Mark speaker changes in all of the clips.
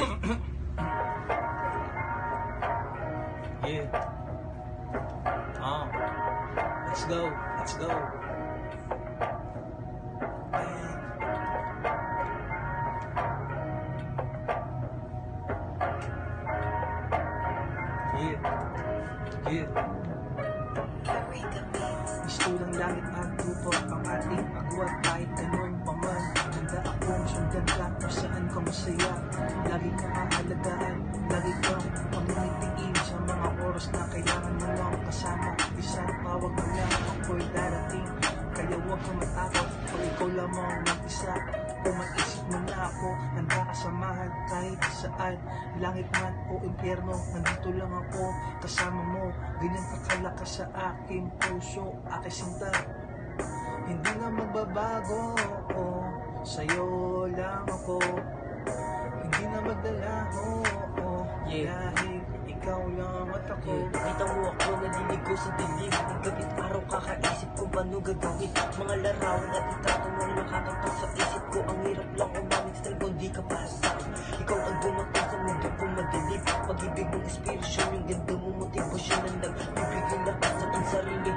Speaker 1: Yeah. Let's go. Let's go. Bang. Yeah. Yeah. Gusto ng langit at lupa ang ating agwat kahit ganun pa man. Handa akong sundan ka kung saan ka masaya. Lagi kang aalagaan, lagi kang pamimitiim sa mga oras na kailangan mo lang kasama. Isang tawag mo lang ako'y darating. Kaya huwag kang matakot pag ikaw lamang mag-isa. Kung mag-isip mo na ako, handa kasamahan kahit saan. Langit man o impyerno, nandito lang ako kasama mo. Ganyan kakalakas sa aking puso, aking sinta. Hindi na magbabago, sa'yo lang ako. Hindi na magdalaho, dahil ikaw lang at ako.
Speaker 2: Nakita mo ako naliligo sa dilim. Ang gabit araw kakaisip kung paano gagawin. Mga larawan at itrato mo nakatatak sa isip ko. Ang hirap lang umamin sa talbon, di ka para sa akin. Ikaw ang dumating sa mundo kong madilim. Pag-ibig mong inspirasyon, yung ganda mong motivasyon na nagbibigay lakas sa aking sarili.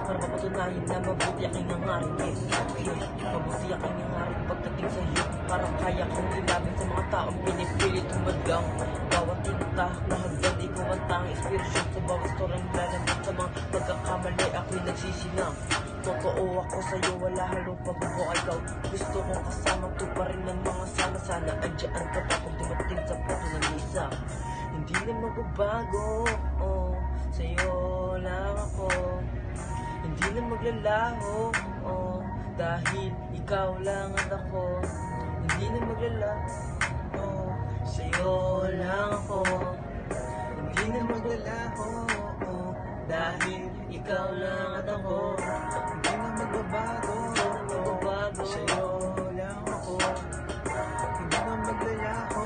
Speaker 2: Para mapatunayan na mabuti aking nangarin. Mabuti aking nangarin pagdating sa iyo. Parang kaya kong ilapit sa mga taong pinipilit humadlang. Bawat tinatahak na hagdan, ikaw ang tanging inspirasyon. Sa bawat storyang lalambot sa mga pagkakamali, ako'y nagsisinang. Totoo ako sa'yo, wala halong pagbubuka ikaw. Gusto kong kasama to pa rin ng mga sana. Andiyan ka pa kung dumating sa puto ng isa. Hindi na magbabago, sa'yo lang ako. Hindi na maglalaho, dahil ikaw lang at ako. Hindi na maglalaho, sa'yo lang ako.
Speaker 1: Hindi na maglalaho, dahil ikaw lang at ako. Hindi na magbabago, sa'yo lang ako. Hindi na maglalaho,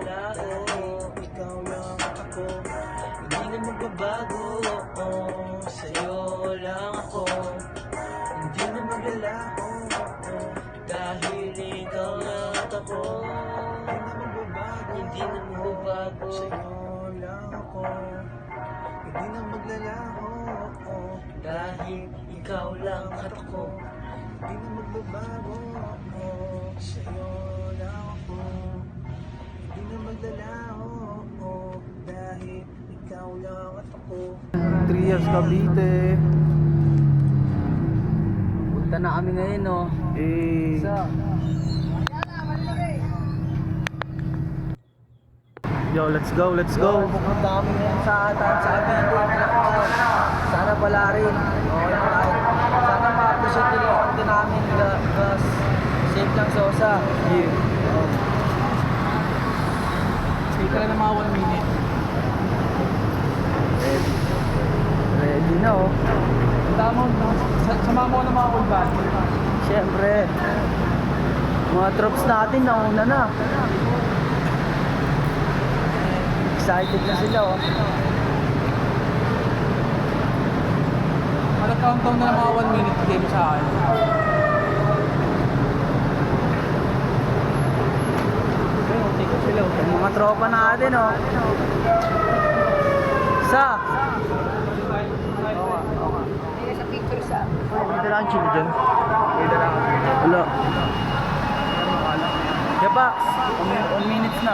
Speaker 1: dahil ikaw lang at ako. Hindi na magbabago, sa'yo lang ako. Hindi na maglalaho, dahil ikaw lang at ako.
Speaker 2: Hindi na magbabago,
Speaker 1: sa'yo lang ako. Hindi na maglalaho,
Speaker 2: dahil ikaw lang at ako.
Speaker 1: hindi na magbabago, sa'yo lang ako. Hindi na maglalaho, dahil ikaw lang at ako.
Speaker 3: Trias Cavite. Punta na kami ngayon, no? Yo, let's go, let's go.
Speaker 4: Pupunta kami ngayon sa Cavite. Sana pala rin. Okay na tayo. Sana ma-appreciate nila yung konti namin. Because safe lang Sosa.
Speaker 3: Yeah. Speak ka lang ng mga 1 minute. Ready na, oh. Sama mo ng mga kulban.
Speaker 4: Siyempre. Mga troops natin nauna na. Excited na sila, oh.
Speaker 3: Countdown na ng mga 1 minute game sa akin.
Speaker 4: Yung mga tropa natin, oh. Sa
Speaker 3: Dito lang chill dyan. Dito lang.
Speaker 4: Wala.
Speaker 3: Yapax, 1 minutes na.